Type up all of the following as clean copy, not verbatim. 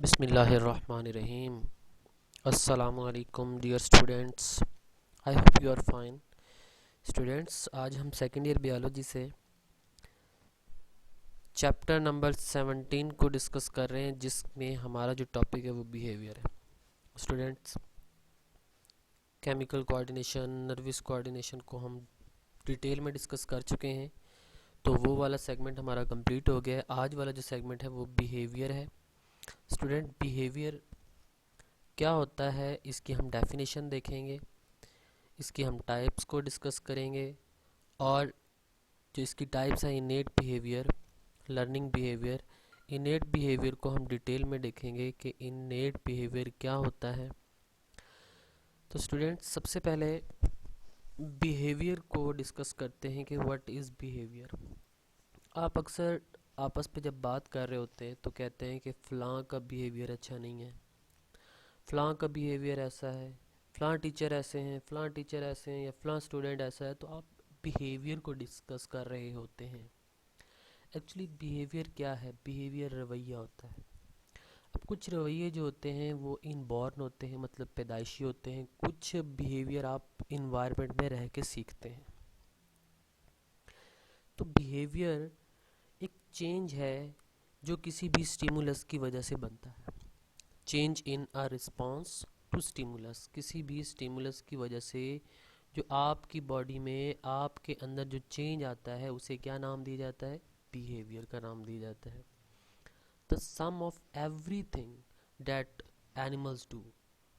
Bismillahirrahmanirrahim. Assalamu alaikum dear students. I hope you are fine. Students आज हम second year biology से chapter number 17 को discuss कर रहे हैं, जिसमें हमारा जो टॉपिक है वो बिहेवियर है। Students, chemical coordination, nervous coordination को हम डिटेल में डिस्कस कर चुके हैं, तो वो वाला सेगमेंट हमारा कंप्लीट हो गया है। आज वाला जो सेगमेंट है वो बिहेवियर है। स्टूडेंट, बिहेवियर क्या होता है इसकी हम डेफिनेशन देखेंगे, इसकी हम टाइप्स को डिस्कस करेंगे, और जो इसकी टाइप्स हैं इनेट बिहेवियर, लर्निंग बिहेवियर। इनेट बिहेवियर को हम डिटेल में देखेंगे कि इनेट बिहेवियर क्या होता है। तो स्टूडेंट्स, सबसे पहले बिहेवियर को डिस्कस करते हैं कि व्हाट इज़ बिहेवियर। आप अक्सर आपस में जब बात कर रहे होते हैं तो कहते हैं कि फ़लाँ का बिहेवियर अच्छा नहीं है, फ़लाँ का बिहेवियर ऐसा है, फ़लाँ टीचर ऐसे हैं, फ़लाँ टीचर ऐसे हैं, या फ़लाँ स्टूडेंट ऐसा है। तो आप बिहेवियर को डिस्कस कर रहे होते हैं। एक्चुअली बिहेवियर क्या है? बिहेवियर रवैया होता है। अब कुछ रवैये जो होते हैं वो इनबॉर्न होते हैं, मतलब पैदाइशी होते हैं। कुछ बिहेवियर आप इन्वायरमेंट में रह के सीखते हैं। तो बिहेवियर एक चेंज है जो किसी भी स्टिमुलस की वजह से बनता है। Change in a response to stimulus, किसी भी स्टिमुलस की वजह से जो आपकी बॉडी में, आपके अंदर जो चेंज आता है उसे क्या नाम दिया जाता है? बिहेवियर का नाम दिया जाता है। The sum of everything that animals do,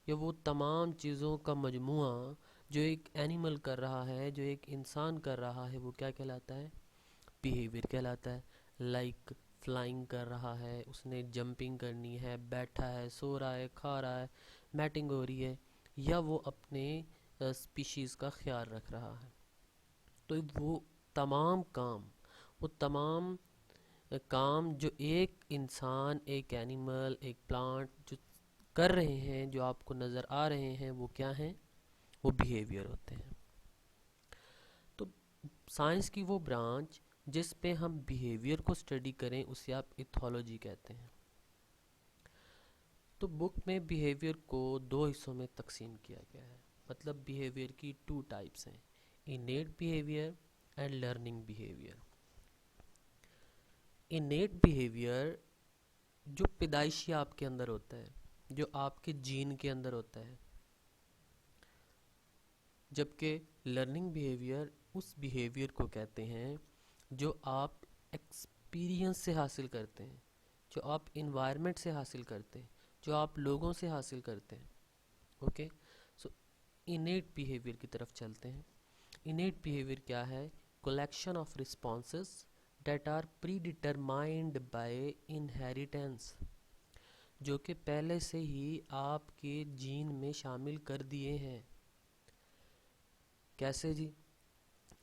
ये वो तमाम चीज़ों का मजमुआ जो एक एनिमल कर रहा है, जो एक इंसान कर रहा है, वो क्या कहलाता है? बिहेवियर कहलाता है। लाइक फ्लाइंग कर रहा है, उसने जंपिंग करनी है, बैठा है, सो रहा है, खा रहा है, मैटिंग हो रही है, या वो अपने स्पीशीज़ का ख्याल रख रहा है। तो वो तमाम काम, वो तमाम काम जो एक इंसान, एक एनिमल, एक प्लांट जो कर रहे हैं, जो आपको नज़र आ रहे हैं, वो क्या हैं? वो बिहेवियर होते हैं। तो साइंस की वो ब्रांच जिस पे हम बिहेवियर को स्टडी करें उसे आप इथोलॉजी कहते हैं। तो बुक में बिहेवियर को दो हिस्सों में तकसीम किया गया है। मतलब बिहेवियर की टू टाइप्स हैं, इनेट behaviour and learning behaviour. इनेट behaviour जो पैदाइशी आपके अंदर होता है, जो आपके जीन के अंदर होता है, जबकि लर्निंग बिहेवियर उस बिहेवियर को कहते हैं जो आप एक्सपीरियंस से हासिल करते हैं, जो आप इन्वायरमेंट से हासिल करते हैं, जो आप लोगों से हासिल करते हैं। ओके, सो इनेट बिहेवियर की तरफ चलते हैं। इनेट बिहेवियर क्या है? Collection of responses that are predetermined by inheritance, जो कि पहले से ही आपके जीन में शामिल कर दिए हैं। कैसे जी?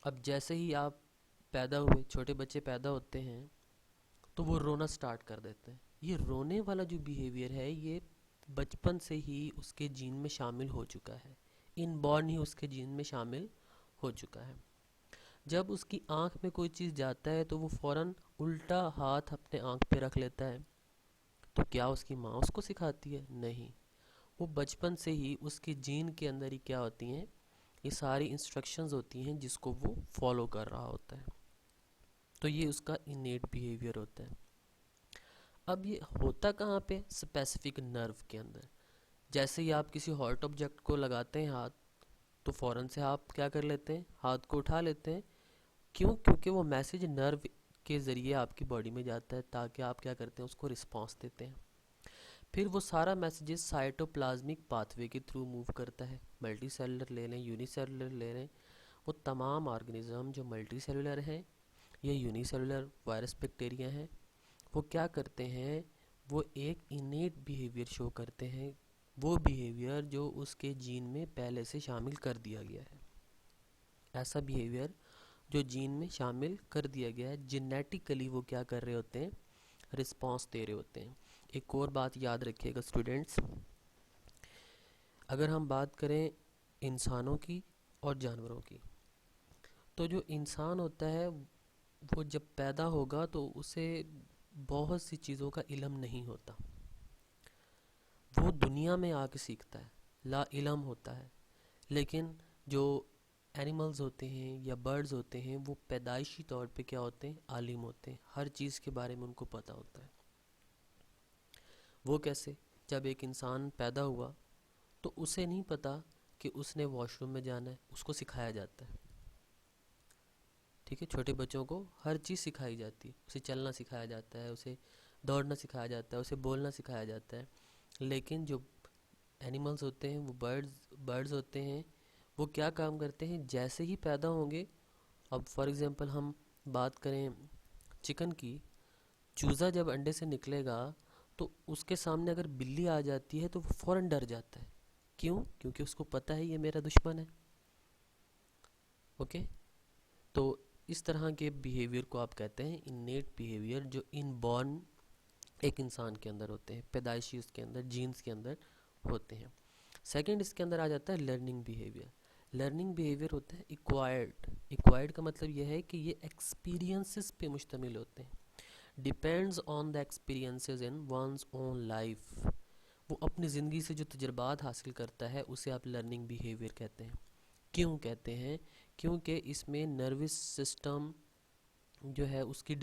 अब जैसे ही आप पैदा हुए, छोटे बच्चे पैदा होते हैं तो वो रोना स्टार्ट कर देते हैं। ये रोने वाला जो बिहेवियर है ये बचपन से ही उसके जीन में शामिल हो चुका है, इनबॉर्न ही उसके जीन में शामिल हो चुका है। जब उसकी आंख में कोई चीज़ जाता है तो वो फ़ौरन उल्टा हाथ अपने आंख पे रख लेता है। तो क्या उसकी माँ उसको सिखाती है? नहीं, वो बचपन से ही उसके जीन के अंदर ही क्या होती हैं, ये सारी इंस्ट्रक्शंस होती हैं जिसको वो फॉलो कर रहा होता है। तो ये उसका इनेट बिहेवियर होता है। अब ये होता कहाँ पे? स्पेसिफिक नर्व के अंदर। जैसे ही आप किसी हॉट ऑब्जेक्ट को लगाते हैं हाथ, तो फ़ौरन से आप क्या कर लेते हैं? हाथ को उठा लेते हैं। क्यों? क्योंकि वो मैसेज नर्व के ज़रिए आपकी बॉडी में जाता है, ताकि आप क्या करते हैं? उसको रिस्पॉन्स देते हैं। फिर वो सारा मैसेजेस साइटोप्लाज्मिक पाथवे के थ्रू मूव करता है। मल्टी सेलुलर ले लें, यूनिसेलुलर ले लें, वो तमाम ऑर्गेनिज्म जो मल्टी सेलुलर हैं या यूनिसेलुलर वायरस बैक्टीरिया हैं, वो क्या करते हैं? वो एक इनेट बिहेवियर शो करते हैं, वो बिहेवियर जो उसके जीन में पहले से शामिल कर दिया गया है। ऐसा बिहेवियर जो जीन में शामिल कर दिया गया है, जेनेटिकली वो क्या कर रहे होते हैं? रिस्पॉन्स दे रहे होते हैं। एक और बात याद रखिएगा स्टूडेंट्स, अगर हम बात करें इंसानों की और जानवरों की, तो जो इंसान होता है वो जब पैदा होगा तो उसे बहुत सी चीज़ों का इल्म नहीं होता। दुनिया में आके सीखता है, ला इलम होता है। लेकिन जो एनिमल्स होते हैं या बर्ड्स होते हैं वो पैदाइशी तौर पे क्या होते हैं, आलिम होते हैं, हर चीज़ के बारे में उनको पता होता है। वो कैसे? जब एक इंसान पैदा हुआ तो उसे नहीं पता कि उसने वॉशरूम में जाना है, उसको सिखाया जाता है। ठीक है, छोटे बच्चों को हर चीज़ सिखाई जाती है, उसे चलना सिखाया जाता है, उसे दौड़ना सिखाया जाता है, उसे बोलना सिखाया जाता है। लेकिन जो एनिमल्स होते हैं, वो बर्ड्स होते हैं, वो क्या काम करते हैं, जैसे ही पैदा होंगे। अब फॉर एग्जांपल हम बात करें चिकन की, चूज़ा जब अंडे से निकलेगा तो उसके सामने अगर बिल्ली आ जाती है तो वो फ़ौरन डर जाता है। क्यों? क्योंकि उसको पता है ये मेरा दुश्मन है। ओके, तो इस तरह के बिहेवियर को आप कहते हैं इन्नेट बिहेवियर, जो इनबॉर्न एक इंसान के अंदर होते हैं, पैदाइशी उसके अंदर जीन्स के अंदर होते हैं। सेकंड इसके अंदर आ जाता है लर्निंग बिहेवियर। लर्निंग बिहेवियर होता है इक्वायर्ड। इक्वायर्ड का मतलब यह है कि ये एक्सपीरियंसेस पे मुश्तमिल होते हैं, depends on the experiences in one's own life. वो अपनी ज़िंदगी से जो तजुर्बात हासिल करता है उसे आप लर्निंग बिहेवियर कहते हैं। क्यों कहते हैं? क्योंकि इसमें नर्वस सिस्टम जो है उसकी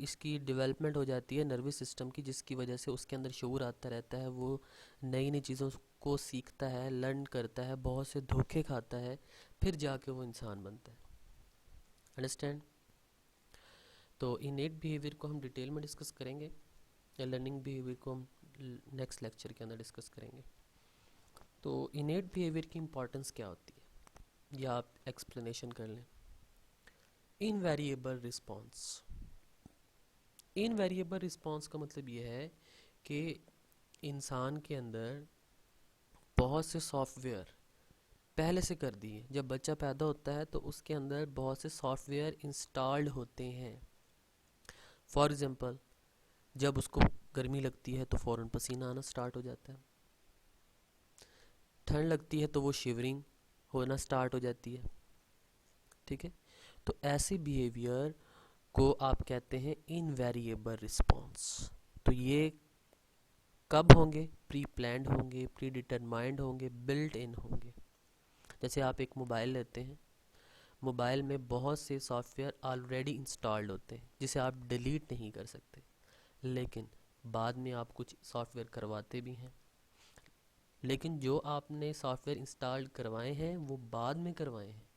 इसकी डेवलपमेंट हो जाती है नर्वस सिस्टम की, जिसकी वजह से उसके अंदर शऊर आता रहता है, वो नई नई चीज़ों को सीखता है, लर्न करता है, बहुत से धोखे खाता है, फिर जाके वो इंसान बनता है। अंडरस्टैंड? तो इनेट बिहेवियर को हम डिटेल में डिस्कस करेंगे, या लर्निंग बिहेवियर को हम नेक्स्ट लेक्चर के अंदर डिस्कस करेंगे। तो इनेट बिहेवियर की इंपॉर्टेंस क्या होती है, या आप एक्सप्लेनेशन कर लें। Invariable response. इनवेरिएबल रिस्पॉन्स का मतलब ये है कि इंसान के अंदर बहुत से सॉफ्टवेयर पहले से कर दिए। जब बच्चा पैदा होता है तो उसके अंदर बहुत से सॉफ्टवेयर इंस्टॉल्ड होते हैं। फॉर एग्जांपल, जब उसको गर्मी लगती है तो फ़ौरन पसीना आना स्टार्ट हो जाता है, ठंड लगती है तो वो शिवरिंग होना स्टार्ट हो जाती है। ठीक है, तो ऐसे बिहेवियर को आप कहते हैं इनवेरिएबल रिस्पॉन्स। तो ये कब होंगे? प्री प्लान्ड होंगे, प्री डिटरमाइंड होंगे, बिल्ट इन होंगे। जैसे आप एक मोबाइल लेते हैं, मोबाइल में बहुत से सॉफ्टवेयर ऑलरेडी इंस्टॉल्ड होते हैं जिसे आप डिलीट नहीं कर सकते, लेकिन बाद में आप कुछ सॉफ्टवेयर करवाते भी हैं। लेकिन जो आपने सॉफ्टवेयर इंस्टॉल करवाए हैं वो बाद में करवाए हैं,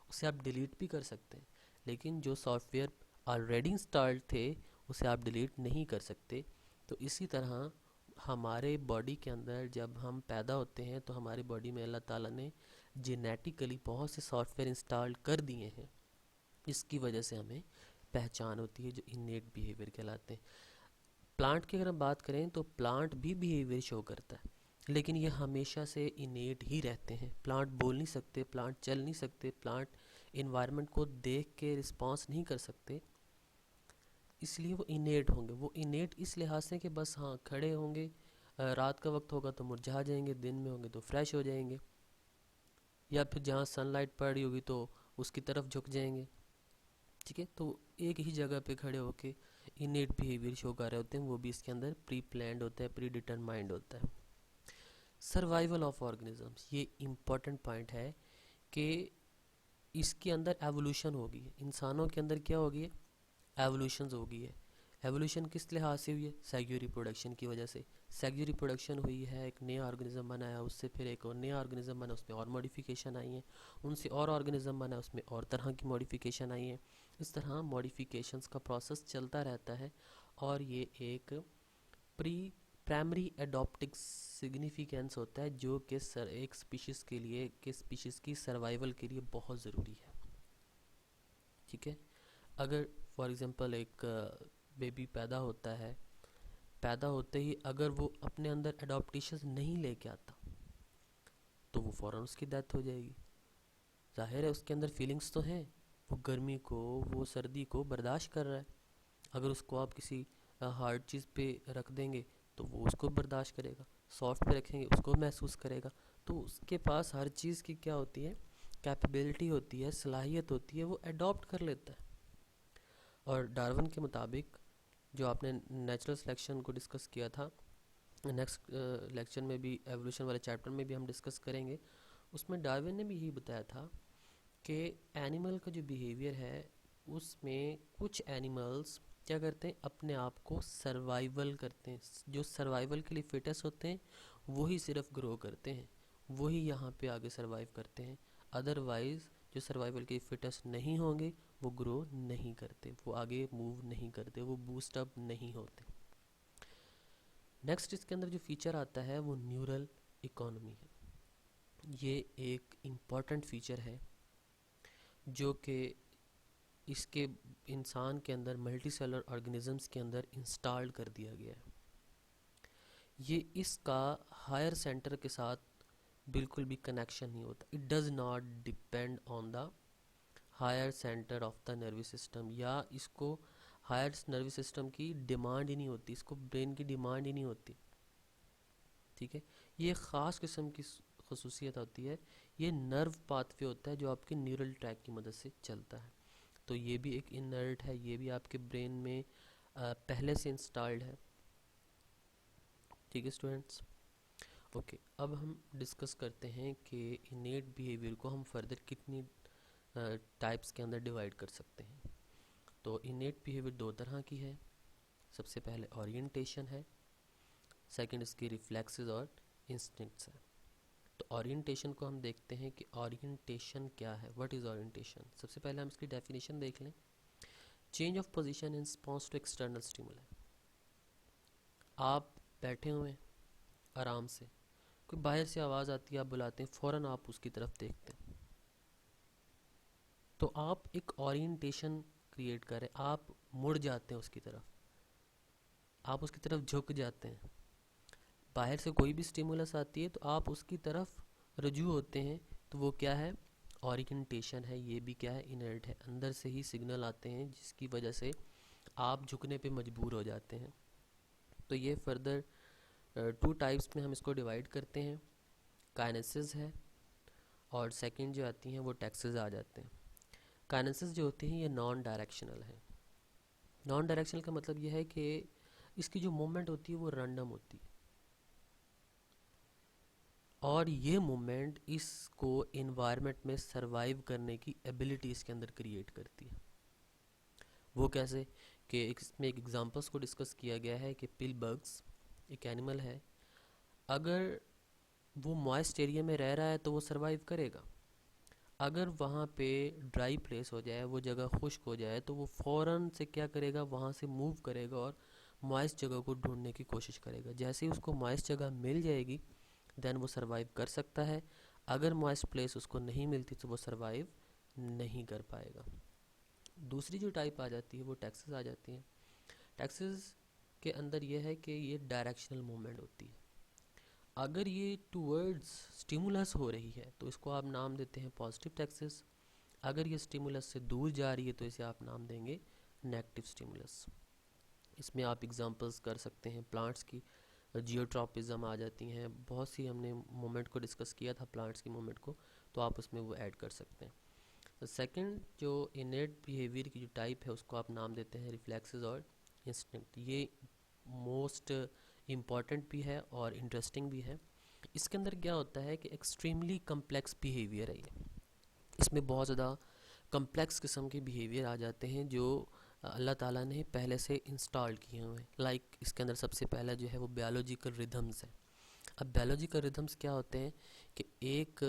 उसे आप डिलीट भी कर सकते हैं। लेकिन जो सॉफ्टवेयर ऑलरेडी इंस्टॉल्ड थे उसे आप डिलीट नहीं कर सकते। तो इसी तरह हमारे बॉडी के अंदर जब हम पैदा होते हैं तो हमारे बॉडी में अल्लाह ताला ने जेनेटिकली बहुत से सॉफ्टवेयर इंस्टॉल कर दिए हैं, इसकी वजह से हमें पहचान होती है, जो इनेट बिहेवियर कहलाते हैं। प्लांट की अगर हम बात करें तो प्लांट भी बिहेवियर शो करता है, लेकिन ये हमेशा से इनेट ही रहते हैं। प्लांट बोल नहीं सकते, प्लांट चल नहीं सकते, प्लांट इन्वायरमेंट को देख के रिस्पॉन्स नहीं कर सकते, इसलिए वो इनेट होंगे। वो इनेट इस लिहाज से कि बस हाँ खड़े होंगे, रात का वक्त होगा तो मुरझा जाएंगे, दिन में होंगे तो फ्रेश हो जाएंगे, या फिर जहाँ सनलाइट पड़ रही होगी तो उसकी तरफ झुक जाएंगे। ठीक है, तो एक ही जगह पे खड़े होके इनेट बिहेवियर शो कर रहे होते हैं, वो भी इसके अंदर प्री प्लान्ड होता है, प्री डिटरमाइंड होता है। सर्वाइवल ऑफ ऑर्गेनिजम्स, ये इम्पॉर्टेंट पॉइंट है कि इसके अंदर एवोल्यूशन होगी है। इंसानों के अंदर क्या होगी है? एवोल्यूशन होगी है। एवोल्यूशन किस लिहाज से हुई है? सेक्सुअल रिप्रोडक्शन की वजह से। सेक्सुअल रिप्रोडक्शन हुई है, एक नया ऑर्गेनिज्म बनाया, उससे फिर एक और नया ऑर्गेनिज्म बना, उसमें और मॉडिफिकेशन आई हैं, उनसे और ऑर्गेनिज्म बना, उसमें और तरह की मॉडिफिकेशन आई हैं। इस तरह मॉडिफिकेशंस का प्रोसेस चलता रहता है, और ये एक प्री प्राइमरी एडॉप्टिक सिग्निफिकेंस होता है, जो कि एक स्पीशीज़ के लिए, कि स्पीशीज़ की सर्वाइवल के लिए बहुत ज़रूरी है। ठीक है, अगर फॉर एग्जांपल एक बेबी पैदा होता है, पैदा होते ही अगर वो अपने अंदर एडॉप्टेशन नहीं लेके आता तो वो फ़ौरन उसकी डेथ हो जाएगी। जाहिर है उसके अंदर फीलिंग्स तो हैं, वो गर्मी को, वो सर्दी को बर्दाश्त कर रहा है। अगर उसको आप किसी हार्ड चीज़ पे रख देंगे तो वो उसको बर्दाश्त करेगा, सॉफ्ट पे रखेंगे उसको महसूस करेगा। तो उसके पास हर चीज़ की क्या होती है? कैपेबिलिटी होती है, सलाहियत होती है, वो अडॉप्ट कर लेता है। और डार्विन के मुताबिक, जो आपने नेचुरल सिलेक्शन को डिस्कस किया था, नेक्स्ट लेक्चर में भी, एवोल्यूशन वाले चैप्टर में भी हम डिस्कस करेंगे। उसमें डार्विन ने भी यही बताया था कि एनिमल का जो बिहेवियर है उसमें कुछ एनिमल्स क्या करते हैं, अपने आप को सर्वाइवल करते हैं। जो सर्वाइवल के लिए फिटेस्ट होते हैं वही सिर्फ ग्रो करते हैं, वही यहाँ पे आगे सर्वाइव करते हैं। अदरवाइज जो सर्वाइवल के फिटेस्ट नहीं होंगे वो ग्रो नहीं करते, वो आगे मूव नहीं करते, वो बूस्ट अप नहीं होते। नेक्स्ट इसके अंदर जो फीचर आता है वो न्यूरल इकोनॉमी है। ये एक इम्पॉर्टेंट फीचर है जो कि इसके इंसान के अंदर, मल्टी सेलर ऑर्गेनिजम्स के अंदर इंस्टॉल्ड कर दिया गया है। ये इसका हायर सेंटर के साथ बिल्कुल भी कनेक्शन नहीं होता। It does not depend on the higher centre of the nervous system, या इसको हायर नर्वस सिस्टम की डिमांड ही नहीं होती, इसको ब्रेन की डिमांड ही नहीं होती। ठीक है, ये ख़ास किस्म की खसूसियत होती है। ये नर्व पाथवे होता है जो आपके न्यूरल ट्रैक की मदद से चलता है। तो ये भी एक इनर्ट है, ये भी आपके ब्रेन में पहले से इंस्टॉल्ड है। ठीक है स्टूडेंट्स, ओके। अब हम डिस्कस करते हैं कि इनेट बिहेवियर को हम फर्दर कितनी टाइप्स के अंदर डिवाइड कर सकते हैं। तो इनेट बिहेवियर दो तरह की है। सबसे पहले ओरिएंटेशन है, सेकंड इसकी रिफ्लेक्सेस और इंस्टिंक्ट्स है। तो ओरिएंटेशन को हम देखते हैं कि ओरिएंटेशन क्या है, व्हाट इज़ ओरिएंटेशन। सबसे पहले हम इसकी डेफिनेशन देख लें। Change of position in response to external stimuli. आप बैठे हुए हैं आराम से, कोई बाहर से आवाज़ आती है, आप बुलाते हैं, फ़ौरन आप उसकी तरफ देखते हैं, तो आप एक ओरिएंटेशन क्रिएट करें, आप मुड़ जाते हैं उसकी तरफ, आप उसकी तरफ झुक जाते हैं। बाहर से कोई भी स्टिमुलस आती है तो आप उसकी तरफ रजू होते हैं, तो वो क्या है, ओरिएंटेशन है। ये भी क्या है, इनर्ट है। अंदर से ही सिग्नल आते हैं जिसकी वजह से आप झुकने पे मजबूर हो जाते हैं। तो ये फर्दर टू टाइप्स में हम इसको डिवाइड करते हैं। काइनेसिस है और सेकंड जो आती हैं वो टैक्सेस आ जाते हैं। काइनेसिस जो होती हैं ये नॉन डायरेक्शनल है। नॉन डायरेक्शनल का मतलब ये है कि इसकी जो मूवमेंट होती है वो रैंडम होती है, और ये मूवमेंट इसको इन्वायरमेंट में सरवाइव करने की एबिलिटी इसके अंदर क्रिएट करती है। वो कैसे, कि इसमें एक एग्जांपल्स को डिस्कस किया गया है कि पिल बग्स एक एनिमल है, अगर वो मॉइस्ट एरिया में रह रहा है तो वो सरवाइव करेगा। अगर वहाँ पे ड्राई प्लेस हो जाए, वो जगह खुश्क हो जाए, तो वो फ़ौरन से क्या करेगा, वहाँ से मूव करेगा और मॉइस्ट जगह को ढूंढने की कोशिश करेगा। जैसे ही उसको मॉइस्ट जगह मिल जाएगी देन वो सरवाइव कर सकता है। अगर मॉइस्ट प्लेस उसको नहीं मिलती तो वो सरवाइव नहीं कर पाएगा। दूसरी जो टाइप आ जाती है वो टैक्सेस आ जाती हैं। टैक्सेस के अंदर ये है कि ये डायरेक्शनल मूवमेंट होती है। अगर ये टूवर्ड्स स्टिमुलस हो रही है तो इसको आप नाम देते हैं पॉजिटिव टैक्सेस। अगर ये स्टिमुलस से दूर जा रही है तो इसे आप नाम देंगे नेगेटिव स्टिमुलस। इसमें आप एग्जांपल्स कर सकते हैं प्लांट्स की, जियोट्रॉपिज्म आ जाती हैं, बहुत सी हमने मूवमेंट को डिस्कस किया था प्लांट्स की मूवमेंट को, तो आप उसमें वो ऐड कर सकते हैं। तो सेकंड जो इनेट बिहेवियर की जो टाइप है उसको आप नाम देते हैं रिफ्लेक्सेस और इंस्टिंक्ट। ये मोस्ट इम्पॉर्टेंट भी है और इंटरेस्टिंग भी है। इसके अंदर क्या होता है कि एक्सट्रीमली कम्प्लेक्स बिहेवियर है ये। इसमें बहुत ज़्यादा कम्प्लेक्स किस्म के बिहेवियर आ जाते हैं जो अल्लाह ताला ने पहले से इंस्टॉल किए हुए हैं। लाइक इसके अंदर सबसे पहला जो है वो बायोलॉजिकल रिदम्स है। अब बायोलॉजिकल रिदम्स क्या होते हैं कि एक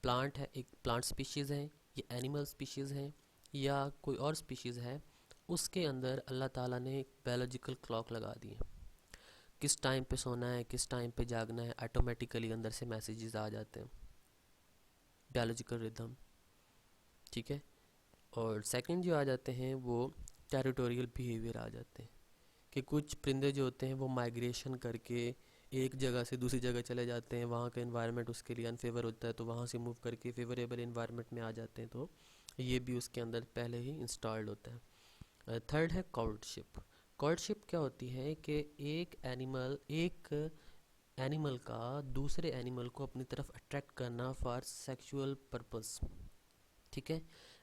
प्लांट है, एक प्लांट स्पीशीज़ है, ये एनिमल स्पीशीज़ हैं या कोई और स्पीशीज़ है, उसके अंदर अल्लाह ताला ने एक बायोलॉजिकल क्लॉक लगा दी है। किस टाइम पे सोना है, किस टाइम पे जागना है, ऑटोमेटिकली अंदर से मैसेजेस आ जाते हैं, बायोलॉजिकल रिदम। ठीक है, और सेकंड जो आ जाते हैं वो टेरिटोरियल बिहेवियर आ जाते हैं कि कुछ परिंदे जो होते हैं वो माइग्रेशन करके एक जगह से दूसरी जगह चले जाते हैं, वहाँ का इन्वायरमेंट उसके लिए अनफेवर होता है तो वहाँ से मूव करके फेवरेबल इन्वायरमेंट में आ जाते हैं, तो ये भी उसके अंदर पहले ही इंस्टॉल्ड होता है। थर्ड है कॉर्डशिप। कॉर्डशिप क्या होती है कि एक एनिमल का दूसरे एनिमल को अपनी तरफ अट्रैक्ट करना फॉर सेक्सुअल पर्पस। ठीक है,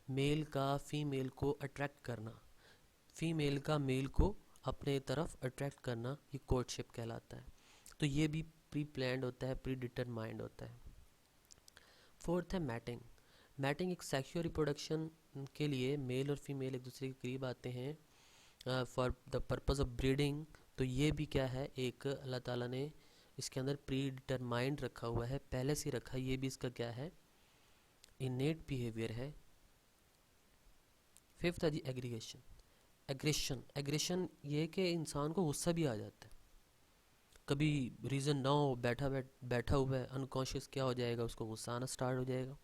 मेल का फीमेल को अट्रैक्ट करना, फीमेल का मेल को अपने तरफ अट्रैक्ट करना, ये कोर्टशिप कहलाता है। तो ये भी प्री प्लान्ड होता है, प्री डिटरमाइंड होता है। फोर्थ है मैटिंग। मैटिंग एक सेक्सुअल रिप्रोडक्शन के लिए मेल और फीमेल एक दूसरे के करीब आते हैं for the purpose of breeding. तो ये भी क्या है, एक अल्लाह ताला ने इसके अंदर प्री डिटरमाइंड रखा हुआ है, पहले से ही रखा है। ये भी इसका क्या है, इनेट बिहेवियर है। फिफ्थ है जी एग्रीगेशन। एग्रेशन, एग्रेशन ये कि इंसान को गुस्सा भी आ जाता है, कभी रीज़न ना हो, बैठा हुआ है अनकॉन्शियस, क्या हो जाएगा, उसको गुस्सा आना स्टार्ट हो जाएगा।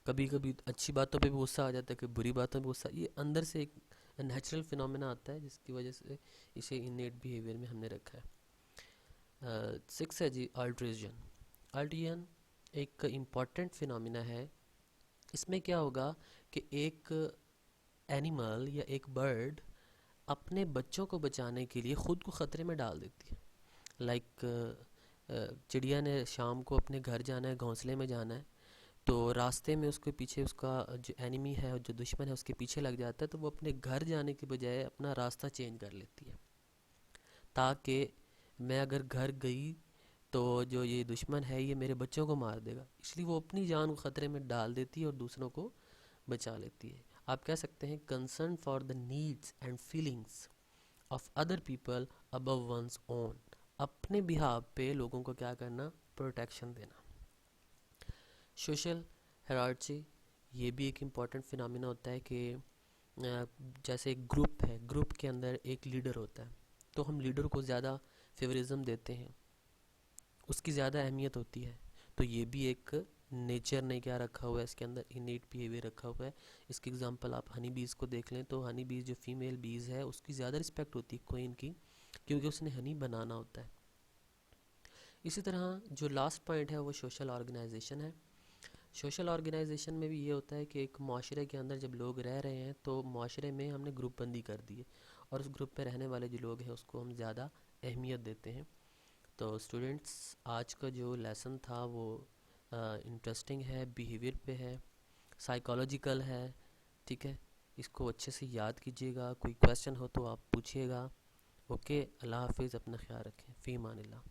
कभी कभी अच्छी बातों पे भी गुस्सा आ जाता है, कभी बुरी बातों पे गुस्सा। ये अंदर से एक नेचुरल फिनोमेना आता है जिसकी वजह से इसे इनेट बिहेवियर में हमने रखा है। सिक्स है जी अल्ट्रेजन। अल्ट्रेजन एक इम्पॉर्टेंट फिनोमेना है। इसमें क्या होगा कि एक एनिमल या एक बर्ड अपने बच्चों को बचाने के लिए ख़ुद को ख़तरे में डाल देती है। लाइक चिड़िया ने शाम को अपने घर जाना है, घोंसले में जाना है, तो रास्ते में उसके पीछे उसका जो एनिमी है और जो दुश्मन है उसके पीछे लग जाता है, तो वो अपने घर जाने के बजाय अपना रास्ता चेंज कर लेती है, ताकि मैं अगर घर गई तो जो ये दुश्मन है ये मेरे बच्चों को मार देगा। इसलिए वो अपनी जान को ख़तरे में डाल देती है और दूसरों को बचा लेती है। आप कह सकते हैं concern for the needs and feelings of other people above one's own. अपने बिहाव पे लोगों को क्या करना, प्रोटेक्शन देना। सोशल हायरार्ची, ये भी एक इम्पॉर्टेंट फिनोमेना होता है कि जैसे एक ग्रुप है, ग्रुप के अंदर एक लीडर होता है, तो हम लीडर को ज़्यादा फेवरिज्म देते हैं, उसकी ज़्यादा अहमियत होती है। तो ये भी एक नेचर ने क्या रखा हुआ है, इसके अंदर इनेट बिहेवियर रखा हुआ है। इसकी एग्जांपल आप हनी बीज़ को देख लें, तो हनी बीज़ जो फीमेल बीज़ है उसकी ज़्यादा रिस्पेक्ट होती है क्वीन की, क्योंकि उसने हनी बनाना होता है। इसी तरह जो लास्ट पॉइंट है वो सोशल ऑर्गेनाइजेशन है। सोशल ऑर्गेनाइजेशन में भी ये होता है कि एक माशरे के अंदर जब लोग रह रहे हैं तो माशरे में हमने ग्रुप बंदी कर दी है, और उस ग्रुप में रहने वाले जो लोग हैं उसको हम ज़्यादा अहमियत देते हैं। तो स्टूडेंट्स, आज का जो लेसन था वो इंटरेस्टिंग है, बिहेवियर पे है, साइकोलॉजिकल है, ठीक है। इसको अच्छे से याद कीजिएगा, कोई क्वेश्चन हो तो आप पूछिएगा। ओके, अल्लाह हाफिज़, अपना ख्याल रखें, फ़ी अमानिल्लाह।